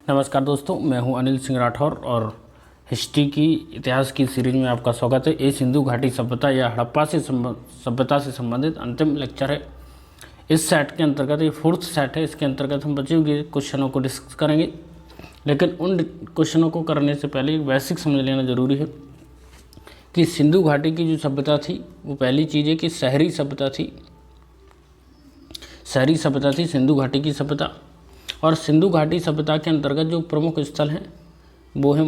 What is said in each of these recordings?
नमस्कार दोस्तों, मैं हूं अनिल सिंह राठौर और हिस्ट्री की इतिहास की सीरीज में आपका स्वागत है। ये सिंधु घाटी सभ्यता या हड़प्पा सभ्यता से संबंधित अंतिम लेक्चर है। इस सेट के अंतर्गत ये फोर्थ सेट है। इसके अंतर्गत हम बचे हुए क्वेश्चनों को डिस्कस करेंगे, लेकिन उन क्वेश्चनों को करने से पहले एक बेसिक समझ लेना जरूरी है कि सिंधु घाटी की जो सभ्यता थी वो पहली चीज़ है कि शहरी सभ्यता थी। शहरी सभ्यता थी सिंधु घाटी की सभ्यता। और सिंधु घाटी सभ्यता के अंतर्गत जो प्रमुख स्थल हैं वो है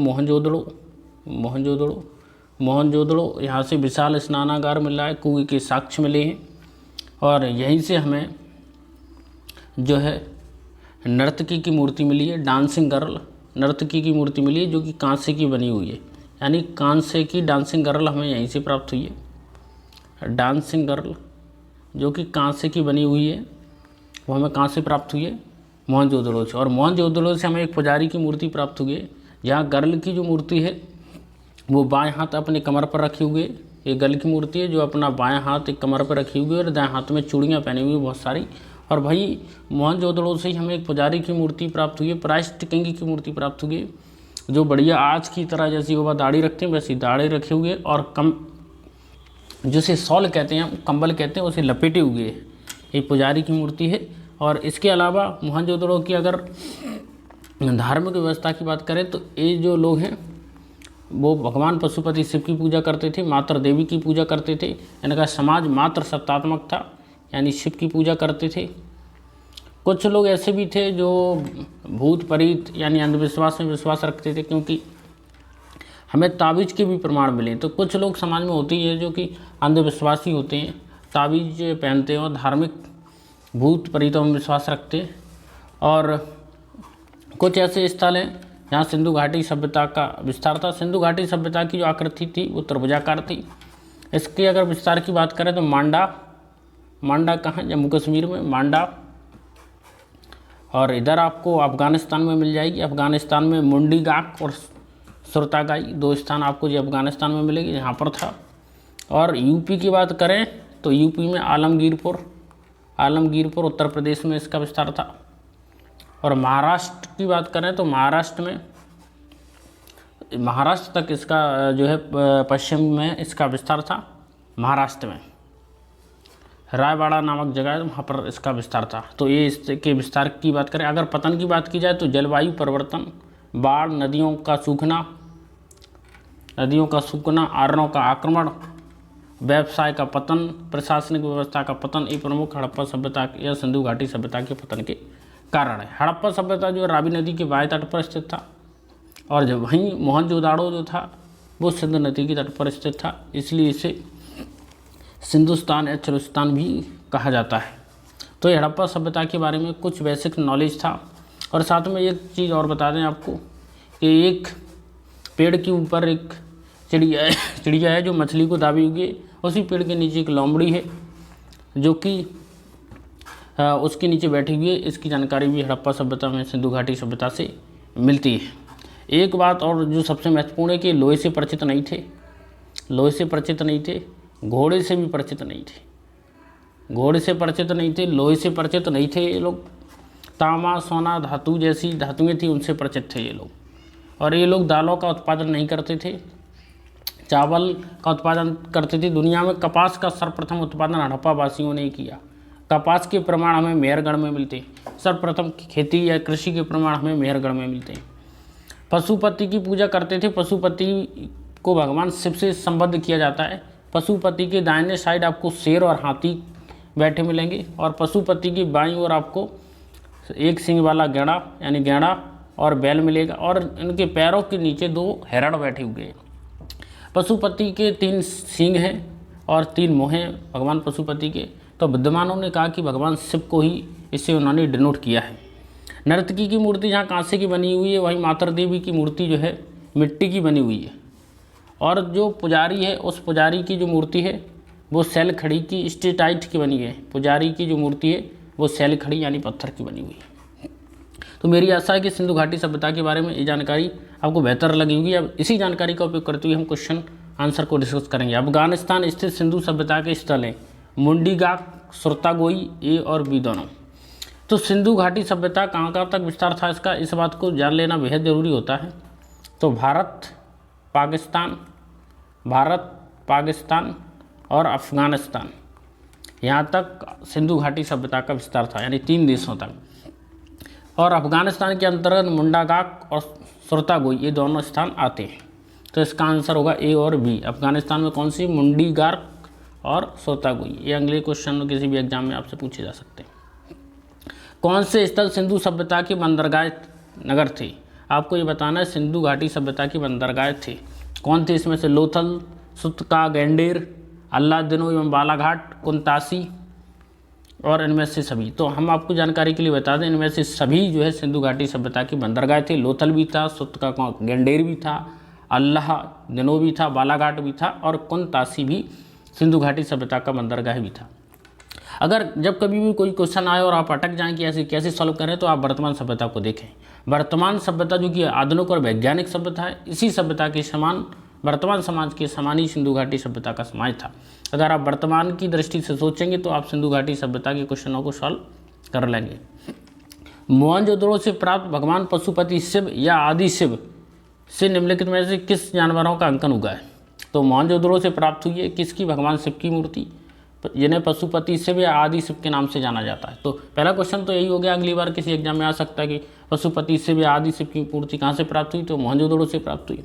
मोहनजोदड़ो। यहाँ से विशाल स्नानागार मिल रहा है, कुएं के साक्ष्य मिले हैं, और यहीं से हमें जो है नर्तकी की मूर्ति मिली है, डांसिंग गर्ल नर्तकी की मूर्ति मिली है जो कि कांसे की बनी हुई है। यानी कांसे की डांसिंग गर्ल हमें यहीं से प्राप्त हुई है। डांसिंग गर्ल जो कि कांसे की बनी हुई है वो हमें कहाँ से प्राप्त हुई है? मोहनजोदड़ो से। और मोहनजोदड़ो से हमें एक पुजारी की मूर्ति प्राप्त हुई है। यहाँ गर्ल की जो मूर्ति है वो बाएं हाथ अपने कमर पर रखी हुई है। ये गर्ल की मूर्ति है जो अपना बाएं हाथ एक कमर पर रखी हुई है और दाएं हाथ में चूड़ियाँ पहनी हुई है बहुत सारी। और भाई मोहनजोदड़ो से ही हमें एक पुजारी की मूर्ति प्राप्त हुई है, प्रायश्चित कंगी की मूर्ति प्राप्त हुई है जो बढ़िया आज की तरह जैसी वो दाढ़ी रखते हैं वैसी दाढ़ी रखे हुए और जिसे शॉल कहते हैं, कंबल कहते हैं, उसे लपेटे हुए है। ये पुजारी की मूर्ति है। और इसके अलावा मोहनजोदड़ो की अगर धार्मिक व्यवस्था की बात करें तो ये जो लोग हैं वो भगवान पशुपति शिव की पूजा करते थे, मातृ देवी की पूजा करते थे। इनका समाज मातृ सत्तात्मक था, यानी शिव की पूजा करते थे। कुछ लोग ऐसे भी थे जो भूत प्रेत यानी अंधविश्वास में विश्वास रखते थे, क्योंकि हमें ताबीज़ के भी प्रमाण मिले। तो कुछ लोग समाज में होते ही है जो कि अंधविश्वासी होते हैं, ताबीज़ पहनते हैं और धार्मिक भूत प्रेतों में विश्वास रखते हैं। और कुछ ऐसे स्थल हैं जहाँ सिंधु घाटी सभ्यता का विस्तार था। सिंधु घाटी सभ्यता की जो आकृति थी वो त्रिभुजाकार थी। इसके अगर विस्तार की बात करें तो मांडा कहाँ? जम्मू कश्मीर में मांडा। और इधर आपको अफ़गानिस्तान में मिल जाएगी। अफ़गानिस्तान में मुंडीगाक और सुरतागाई दो स्थान आपको जो अफ़गानिस्तान में मिलेगी, यहाँ पर था। और यूपी की बात करें तो यूपी में आलमगीरपुर उत्तर प्रदेश में इसका विस्तार था। और महाराष्ट्र की बात करें तो महाराष्ट्र तक इसका जो है पश्चिम में इसका विस्तार था। महाराष्ट्र में रायवाड़ा नामक जगह है, वहाँ पर इसका विस्तार था। तो ये इसके विस्तार की बात करें। अगर पतन की बात की जाए तो जलवायु परिवर्तन, बाढ़, नदियों का सूखना, आर्यों का आक्रमण, व्यवसाय का पतन, प्रशासनिक व्यवस्था का पतन, ये प्रमुख हड़प्पा सभ्यता या सिंधु घाटी सभ्यता के पतन के कारण है। हड़प्पा सभ्यता जो रावी नदी के बाएं तट पर स्थित था, और जब वहीं मोहनजोदड़ो जो था वो सिंधु नदी के तट पर स्थित था, इसलिए इसे सिंधुस्तान या चलुस्तान भी कहा जाता है। तो ये हड़प्पा सभ्यता के बारे में कुछ बेसिक नॉलेज था। और साथ में एक चीज़ और बता दें आपको कि एक पेड़ के ऊपर एक चिड़िया है जो मछली को दाबी हुई है। उसी पेड़ के नीचे एक लोमड़ी है जो कि उसके नीचे बैठी हुई है। इसकी जानकारी भी हड़प्पा सभ्यता में सिंधु घाटी सभ्यता से मिलती है। एक बात और जो सबसे महत्वपूर्ण है कि लोहे से परिचित नहीं थे, घोड़े से भी परिचित नहीं थे, लोहे से परिचित नहीं थे ये लोग। तांबा, सोना, धातु जैसी धातुएँ थी उनसे परिचित थे ये लोग। और ये लोग दालों का उत्पादन नहीं करते थे, चावल का उत्पादन करते थे। दुनिया में कपास का सर्वप्रथम उत्पादन हड़प्पा वासियों ने किया। कपास के प्रमाण हमें मेहरगढ़ में मिलते हैं। सर्वप्रथम खेती या कृषि के प्रमाण हमें मेहरगढ़ में मिलते हैं। पशुपति की पूजा करते थे। पशुपति को भगवान शिव से संबद्ध किया जाता है। पशुपति के दाहिने साइड आपको शेर और हाथी बैठे मिलेंगे, और पशुपति की बाईं ओर आपको एक सींग वाला गैंडा और बैल मिलेगा, और इनके पैरों के नीचे 2 हिरण बैठे हुए हैं। पशुपति के 3 सींग हैं और 3 मुँह हैं भगवान पशुपति के। तो विद्वानों ने कहा कि भगवान शिव को ही इससे उन्होंने डिनोट किया है। नर्तकी की मूर्ति जहाँ कांसे की बनी हुई है, वहीं मातृ देवी की मूर्ति जो है मिट्टी की बनी हुई है। और जो पुजारी है उस पुजारी की जो मूर्ति है वो सैल खड़ी की स्टेटाइट की बनी है। पुजारी की जो मूर्ति है वो सैल खड़ी यानी पत्थर की बनी हुई है। तो मेरी आशा है कि सिंधु घाटी सभ्यता के बारे में ये जानकारी आपको बेहतर लगी होगी। अब इसी जानकारी का उपयोग करते हुए हम क्वेश्चन आंसर को डिस्कस करेंगे। अफगानिस्तान स्थित सिंधु सभ्यता के स्थल हैं मुंडीगाक, सुरतागोई, ए और बी दोनों। तो सिंधु घाटी सभ्यता कहाँ कहाँ तक विस्तार था इसका, इस बात को जान लेना बेहद ज़रूरी होता है। तो भारत पाकिस्तान और अफ़गानिस्तान, यहाँ तक सिंधु घाटी सभ्यता का विस्तार था, यानी 3 देशों तक। और अफ़गानिस्तान के अंतर्गत मुंडागाक और सुरतागोई ये दोनों स्थान आते हैं। तो इसका आंसर होगा ए और बी। अफ़गानिस्तान में कौन सी, मुंडीगार्क और सुरतागोई। ये अगले क्वेश्चन में किसी भी एग्जाम में आपसे पूछे जा सकते हैं। कौन से स्थल सिंधु सभ्यता की बंदरगाह नगर थे, आपको ये बताना है सिंधु घाटी सभ्यता की बंदरगाह थे कौन थे। इसमें से लोथल, सुतका, गैंडेर, अल्लादिनो एवं बालाघाट, कुंतासी और इनमें से सभी। तो हम आपको जानकारी के लिए बता दें, इनमें से सभी जो है सिंधु घाटी सभ्यता की बंदरगाह थे। लोथल भी था, सुतका गैंडेर भी था, अल्लादिनो भी था, बालाघाट भी था और कुंतासी भी सिंधु घाटी सभ्यता का बंदरगाह भी था। अगर जब कभी भी कोई क्वेश्चन आए और आप अटक जाएं कि ऐसे कैसे सॉल्व करें, तो आप वर्तमान सभ्यता को देखें। वर्तमान सभ्यता जो कि आधुनिक और वैज्ञानिक सभ्यता है, इसी सभ्यता के समान वर्तमान समाज के समान ही सिंधु घाटी सभ्यता का समाज था। अगर आप वर्तमान की दृष्टि से सोचेंगे तो आप सिंधु घाटी सभ्यता के क्वेश्चनों को सॉल्व कर लेंगे। मोहनजोदड़ो से प्राप्त भगवान पशुपति शिव या आदि शिव से निम्नलिखित में से किस जानवरों का अंकन हुआ है। तो मोहनजोदड़ो से प्राप्त हुई है किसकी, भगवान शिव की मूर्ति, जिन्हें पशुपति शिव या आदि शिव के नाम से जाना जाता है। तो पहला क्वेश्चन तो यही हो गया। अगली बार किसी एग्जाम में आ सकता है कि पशुपति शिव या आदि शिव की मूर्ति कहाँ से प्राप्त हुई, तो मोहनजोदड़ो से प्राप्त हुई।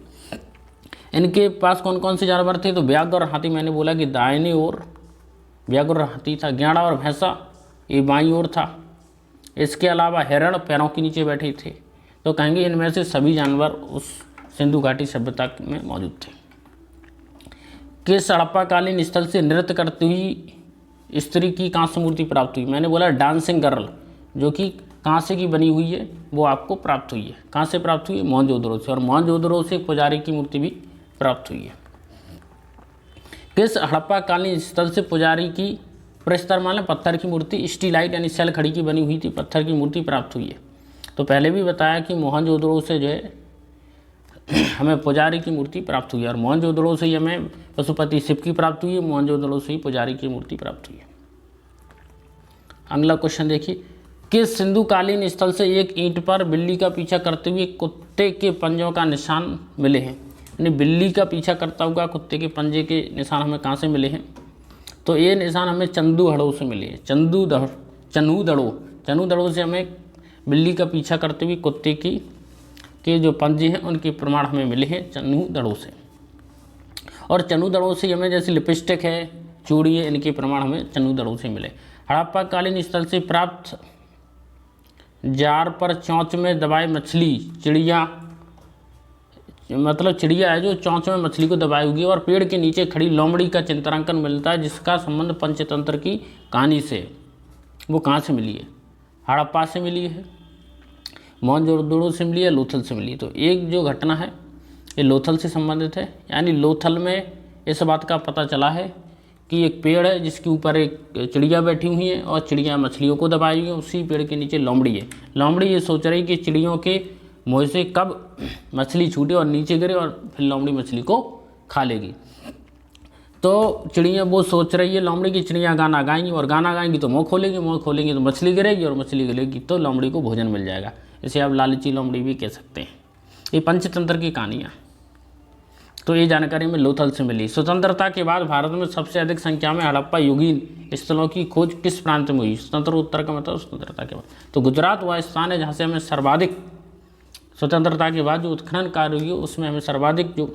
इनके पास कौन कौन से जानवर थे, तो व्याघ्र और हाथी, मैंने बोला कि दाहिनी ओर व्याघ्र और हाथी था। ग्याड़ा और भैंसा ये बाईं ओर था। इसके अलावा हिरण पैरों के नीचे बैठे थे। तो कहेंगे इनमें से सभी जानवर उस सिंधु घाटी सभ्यता में मौजूद थे। किस हड़प्पाकालीन स्थल से नृत्य करती हुई स्त्री की कांस्य मूर्ति प्राप्त हुई, मैंने बोला डांसिंग गर्ल, जो कि कांसे की बनी हुई है, वो आपको प्राप्त हुई है। कहाँ से प्राप्त हुई है, मोहनजोदड़ो से। और मोहनजोदड़ो से पुजारी की मूर्ति भी प्राप्त हुई है। किस हड़प्पाकालीन स्थल से पुजारी की प्रस्तर मान पत्थर की मूर्ति, स्टीलाइट यानी सेल खड़ी की बनी हुई थी, पत्थर की मूर्ति प्राप्त हुई है। तो पहले भी बताया कि मोहनजोदड़ो से जो है हमें पुजारी की मूर्ति प्राप्त हुई है। और मोहनजोदड़ो से ही हमें पशुपति शिव की प्राप्त हुई है, मोहनजोदड़ो से ही पुजारी की मूर्ति प्राप्त हुई है। अगला क्वेश्चन देखिए, किस सिंधुकालीन स्थल से एक ईंट पर बिल्ली का पीछा करते हुए कुत्ते के पंजों का निशान मिले हैं। यानी बिल्ली का पीछा करता हुआ कुत्ते के पंजे के निशान हमें कहाँ से मिले हैं, तो ये निशान हमें चंदूदड़ो से मिले हैं। चनूदड़ो से हमें बिल्ली का पीछा करते हुए कुत्ते के जो पंजे हैं उनके प्रमाण हमें मिले हैं चनूदड़ो से। और चनूदड़ो से हमें जैसे लिपस्टिक है, चूड़ी है, इनके प्रमाण हमें चनूदड़ो से मिले। हड़प्पाकालीन स्थल से प्राप्त जार पर चोंच में दबाए मछली, चिड़िया मतलब चिड़िया है जो चोंच में मछली को दबाई हुई और पेड़ के नीचे खड़ी लोमड़ी का चित्रांकन मिलता है, जिसका संबंध पंचतंत्र की कहानी से। वो कहाँ से मिली है, हड़प्पा से मिली है, मोहनजोदड़ो से मिली है, लोथल से मिली। तो एक जो घटना है ये लोथल से संबंधित है। यानी लोथल में इस बात का पता चला है कि एक पेड़ है जिसके ऊपर एक चिड़िया बैठी हुई है और चिड़िया मछलियों को दबाई हुई है। उसी पेड़ के नीचे लोमड़ी है। लोमड़ी ये सोच रही कि चिड़ियों के मुँह से कब मछली छूटे और नीचे गिरे और फिर लोमड़ी मछली को खा लेगी। तो चिड़िया वो सोच रही है लोमड़ी की चिड़िया गाना गाएंगी और गाना गाएंगी तो मुँह खोलेंगी तो मछली गिरेगी और मछली गिरेगी तो लोमड़ी को भोजन मिल जाएगा। इसे आप लालची लोमड़ी भी कह सकते हैं। ये पंचतंत्र की कहानियाँ। तो ये जानकारी हमें लोथल से मिली। स्वतंत्रता के बाद भारत में सबसे अधिक संख्या में हड़प्पा युगीन स्थलों की खोज किस प्रांत में हुई। स्वतंत्र उत्तर का मतलब स्वतंत्रता के बाद। तो गुजरात वह स्थान है जहाँ से हमें सर्वाधिक स्वतंत्रता के बाद जो उत्खनन कार्य हुई है उसमें हमें सर्वाधिक जो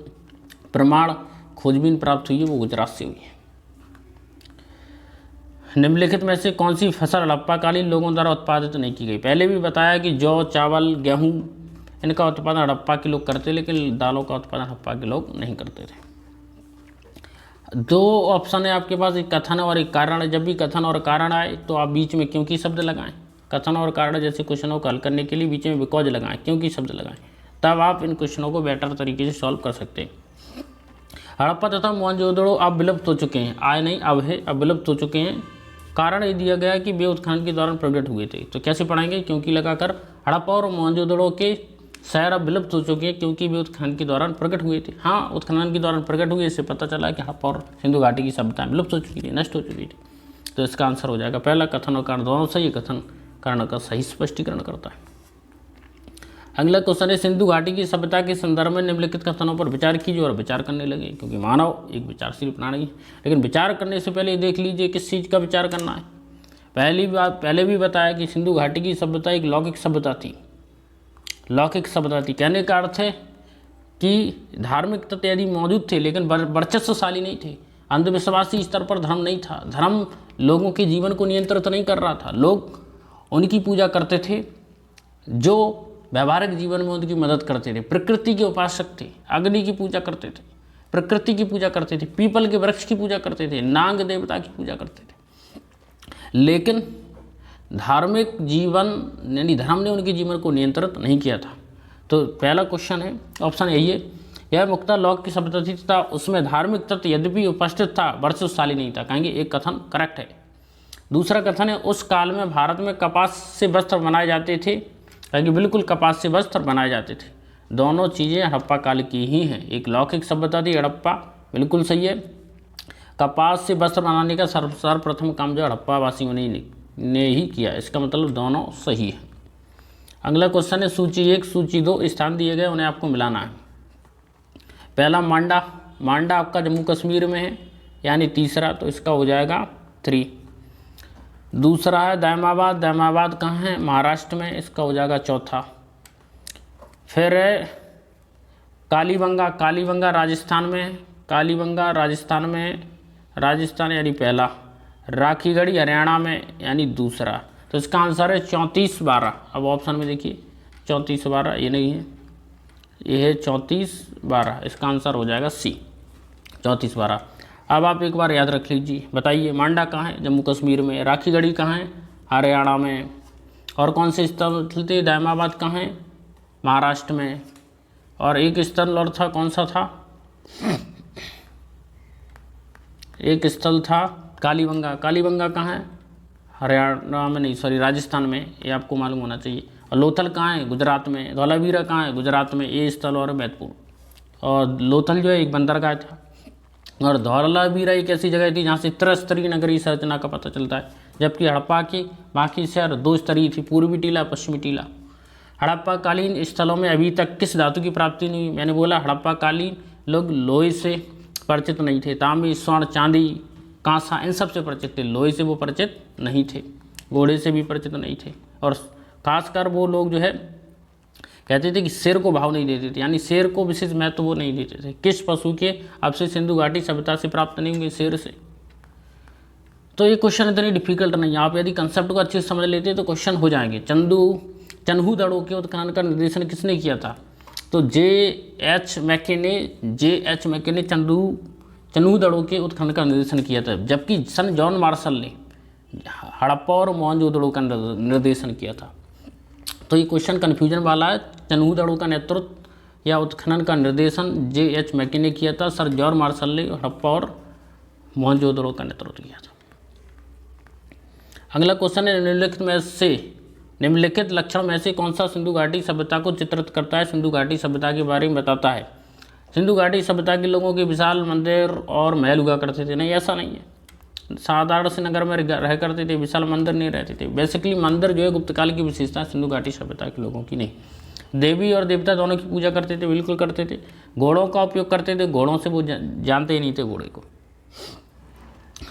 प्रमाण खोजबीन प्राप्त हुई है वो गुजरात से हुई है। निम्नलिखित में से कौन सी फसल हड़प्पाकालीन लोगों द्वारा उत्पादित नहीं की गई। पहले भी बताया कि जौ, चावल, गेहूँ इनका उत्पादन हड़प्पा के लोग करते, लेकिन दालों का उत्पादन हड़प्पा के लोग नहीं करते थे। दो ऑप्शन है आपके पास, एक कथन और एक कारण है। जब भी कथन और कारण आए तो आप बीच में क्योंकि शब्द लगाएं। कथन और कारण जैसे क्वेश्चनों को हल करने के लिए बीच में बिकॉज लगाएं, क्योंकि शब्द लगाएं, तब आप इन क्वेश्चनों को बेटर तरीके से सॉल्व कर सकते हैं। हड़प्पा तथा मोहनजोदड़ो अब विलुप्त हो चुके हैं, आए नहीं अब है, अब विलुप्त हो चुके हैं। कारण ये दिया गया कि वे उत्खनन के दौरान प्रकट हुए थे। तो कैसे पढ़ाएंगे, क्योंकि लगाकर। हड़प्पा और मोहनजोदड़ो के शहर अब विलुप्त हो चुके हैं क्योंकि वे उत्खनन के दौरान प्रकट हुए थे। हाँ, उत्खनन के दौरान प्रकट हुए, इससे पता चला कि हड़प्पा और सिंधु घाटी की सभ्यता विलुप्त हो चुकी थी, नष्ट हो चुकी थी। तो इसका आंसर हो जाएगा पहला, कथन और कारण दोनों सही है, कथन करण का सही स्पष्टीकरण करता है। अगला क्वेश्चन है, सिंधु घाटी की सभ्यता के संदर्भ में निम्नलिखित कथनों पर विचार कीजिए और विचार करने लगे, क्योंकि मानव एक विचारशील प्राणी है। लेकिन विचार करने से पहले देख लीजिए किस चीज़ का विचार करना है। पहले भी बताया कि सिंधु घाटी की सभ्यता एक लौकिक सभ्यता थी। लौकिक सभ्यता थी कहने का अर्थ है कि धार्मिक तत्व यदि मौजूद थे लेकिन वर्चस्वशाली नहीं थे। अंधविश्वासी स्तर पर धर्म नहीं था। धर्म लोगों के जीवन को नियंत्रित नहीं कर रहा था। लोग उनकी पूजा करते थे जो व्यवहारिक जीवन में उनकी मदद करते थे। प्रकृति के उपासक थे, अग्नि की पूजा करते थे, प्रकृति की पूजा करते थे, पीपल के वृक्ष की पूजा करते थे, नाग देवता की पूजा करते थे। लेकिन धार्मिक जीवन यानी धर्म ने उनके जीवन को नियंत्रित नहीं किया था। तो पहला क्वेश्चन है, ऑप्शन यही है, यह मुक्ता लौकिक की सभ्यता थी तथा उसमें धार्मिक तत्व यद्यपि उपस्थित था वर्चस्वशाली नहीं था। कहेंगे एक कथन करेक्ट है। दूसरा कथन है, उस काल में भारत में कपास से वस्त्र बनाए जाते थे। कहेंगे बिल्कुल कपास से वस्त्र बनाए जाते थे। दोनों चीज़ें हड़प्पा काल की ही हैं। एक लौकिक सभ्यता थी हड़प्पा, बिल्कुल सही है। कपास से वस्त्र बनाने का सर्वप्रथम काम जो हड़प्पा वासियों ने ही किया। इसका मतलब दोनों सही है। अगला क्वेश्चन है, सूची 1 सूची 2 स्थान दिए गए, उन्हें आपको मिलाना है। पहला मांडा, मांडा आपका जम्मू कश्मीर में है यानी तीसरा, तो इसका हो जाएगा 3। दूसरा है दैमाबाद, दैमाबाद कहाँ है? महाराष्ट्र में, इसका हो जाएगा 4था। फिर है कालीबंगा, कालीबंगा राजस्थान में है, कालीबंगा राजस्थान में है, राजस्थान यानी पहला। राखीगढ़ी हरियाणा में यानी दूसरा। तो इसका आंसर है 34-12। अब ऑप्शन में देखिए 34-12 ये नहीं है, ये है 34-12। इसका आंसर हो जाएगा सी 34-12। अब आप एक बार याद रख लीजिए, बताइए मांडा कहाँ है? जम्मू कश्मीर में। राखीगढ़ी कहाँ है? हरियाणा में। और कौन से स्थल थे? दैमाबाद कहाँ है? महाराष्ट्र में। और एक स्थल और था, कौन सा था? एक स्थल था कालीबंगा, कालीबंगा कहाँ है? हरियाणा में नहीं, सॉरी राजस्थान में, ये आपको मालूम होना चाहिए। और लोथल कहाँ है? गुजरात में। धौलावीरा कहाँ है? गुजरात में। ये स्थल और बैतपुर। और लोथल जो है एक बंदरगाह था। और धौलावीरा एक ऐसी जगह थी जहाँ से त्रिस्तरीय नगरीय संरचना का पता चलता है, जबकि हड़प्पा की बाकी शहर 2 स्तरीय थी, पूर्वी टीला पश्चिमी टीला। हड़प्पा कालीन स्थलों में अभी तक किस धातु की प्राप्ति नहीं हुई? मैंने बोला हड़प्पा कालीन लोग लोहे से परिचित नहीं थे। तांबे, स्वर्ण, चांदी, कांसा इन सब से परिचित थे। लोहे से वो परिचित नहीं थे, घोड़े से भी परिचित नहीं थे। और खासकर वो लोग जो है कहते थे कि शेर को भाव नहीं देते थे, यानी शेर को विशेष महत्व वो नहीं देते थे। किस पशु के अवशेष सिंधु घाटी सभ्यता से प्राप्त नहीं होंगे? शेर से। तो ये क्वेश्चन इतनी डिफिकल्ट नहीं है, आप यदि कंसेप्ट को अच्छे से समझ लेते हैं तो क्वेश्चन हो जाएंगे। चन्हू दड़ों के उत्खनन का निर्देशन किसने किया था? तो जे.एच. मैके ने चन्हू दड़ों के उत्खनन का निर्देशन किया था, जबकि सन जॉन मार्शल ने हड़प्पा और मोहनजोदड़ो का निर्देशन किया था। तो ये क्वेश्चन कन्फ्यूजन वाला है। चन्हू दड़ों का नेतृत्व या उत्खनन का निर्देशन जे.एच. मैके ने किया था, सर जॉन मार्शल ने हड़प्पा और मोहनजोदड़ो का नेतृत्व किया था। अगला क्वेश्चन है, निम्नलिखित लक्षण में से कौन सा सिंधु घाटी सभ्यता को चित्रित करता है? सिंधु घाटी सभ्यता के बारे में बताता है। सिंधु घाटी सभ्यता के लोगों के विशाल मंदिर और महल हुआ करते थे। नहीं, ऐसा नहीं है। साधारण से नगर में रह करते थे, विशाल मंदिर नहीं रहते थे। बेसिकली मंदिर जो है गुप्तकाल की विशेषता, सिंधु घाटी सभ्यता के लोगों की नहीं। देवी और देवता दोनों की पूजा करते थे, बिल्कुल करते थे। घोड़ों का उपयोग करते थे, घोड़ों से वो जानते ही नहीं थे घोड़े को,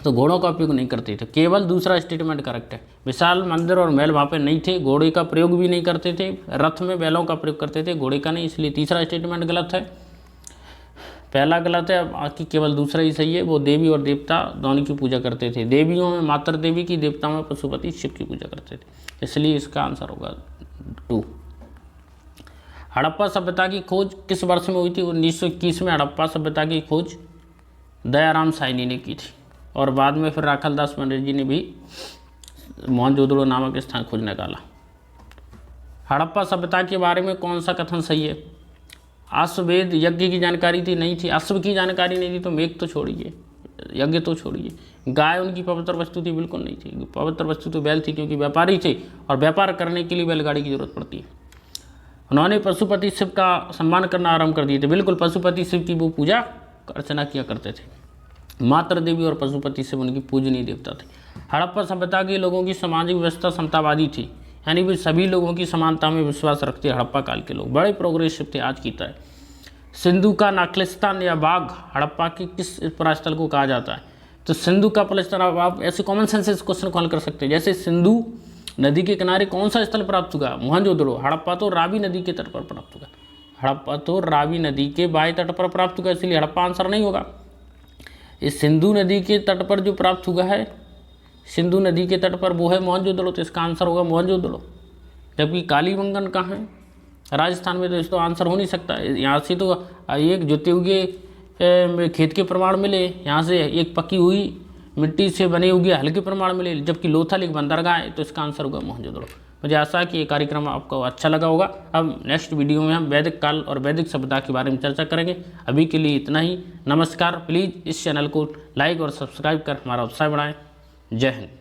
तो घोड़ों का उपयोग नहीं करते थे। केवल दूसरा स्टेटमेंट करेक्ट है। विशाल मंदिर और महल वहाँ पे नहीं थे, घोड़े का प्रयोग भी नहीं करते थे। रथ में बैलों का प्रयोग करते थे, घोड़े का नहीं, इसलिए तीसरा स्टेटमेंट गलत है। पहला गलत है, बाकी केवल दूसरा ही सही है। वो देवी और देवता दोनों की पूजा करते थे। देवियों में मातृ देवी की, देवताओं में पशुपति शिव की पूजा करते थे, इसलिए इसका आंसर होगा 2। हड़प्पा सभ्यता की खोज किस वर्ष में हुई थी? 1921 में हड़प्पा सभ्यता की खोज दयाराम साहनी ने की थी, और बाद में फिर राखलदास पंडित जी ने भी मोहनजोदड़ो नामक स्थान खोज निकाला। हड़प्पा सभ्यता के बारे में कौन सा कथन सही है? अश्वमेध यज्ञ की जानकारी थी, नहीं थी। अश्व की जानकारी नहीं थी तो मेघ तो छोड़िए, यज्ञ तो छोड़िए। गाय उनकी पवित्र वस्तु थी, बिल्कुल नहीं थी। पवित्र वस्तु तो बैल थी, क्योंकि व्यापारी थे और व्यापार करने के लिए बैलगाड़ी की जरूरत पड़ती है। उन्होंने पशुपति शिव का सम्मान करना आरंभ कर दिए थे, बिल्कुल पशुपति शिव की वो पूजा अर्चना किया करते थे। मातृ देवी और पशुपति शिव उनकी पूजनीय देवता थे। हड़प्पा सभ्यता के लोगों की सामाजिक व्यवस्था समतावादी थी, यानी वे सभी लोगों की समानता में विश्वास रखते। हड़प्पा काल के लोग बड़े प्रोग्रेसिव थे आज की तरह। सिंधु का नाखलिस्तान या बाघ हड़प्पा के किस परास्थल को कहा जाता है? तो सिंधु का पलस्तरा। आप ऐसे कॉमन सेंस इस क्वेश्चन को हल कर सकते हैं। जैसे सिंधु नदी के किनारे कौन सा स्थल प्राप्त हुआ? मोहनजोदड़ो। हड़प्पा तो रावी नदी के तट पर प्राप्त हुआ। हड़प्पा तो रावी नदी के बाएं तट पर प्राप्त हुआ, इसलिए हड़प्पा आंसर नहीं होगा। इस सिंधु नदी के तट पर जो प्राप्त हुआ है, सिंधु नदी के तट पर, वो है मोहनजोदड़ो, तो इसका आंसर होगा मोहनजोदड़ो। जबकि कालीबंगन कहाँ है? राजस्थान में, तो इसका आंसर हो नहीं सकता। यहाँ से तो एक जुते हुए खेत के प्रमाण मिले, यहाँ से एक पकी हुई मिट्टी से बने हुए हल के प्रमाण मिले, जबकि लोथल एक बंदरगाह है, तो इसका आंसर होगा मोहनजोदड़ो। मुझे आशा है कि ये कार्यक्रम आपको अच्छा लगा होगा। अब नेक्स्ट वीडियो में हम वैदिक काल और वैदिक सभ्यता के बारे में चर्चा करेंगे। अभी के लिए इतना ही। नमस्कार। प्लीज़ इस चैनल को लाइक और सब्सक्राइब कर हमारा उत्साह बढ़ाएं। जय हिंद।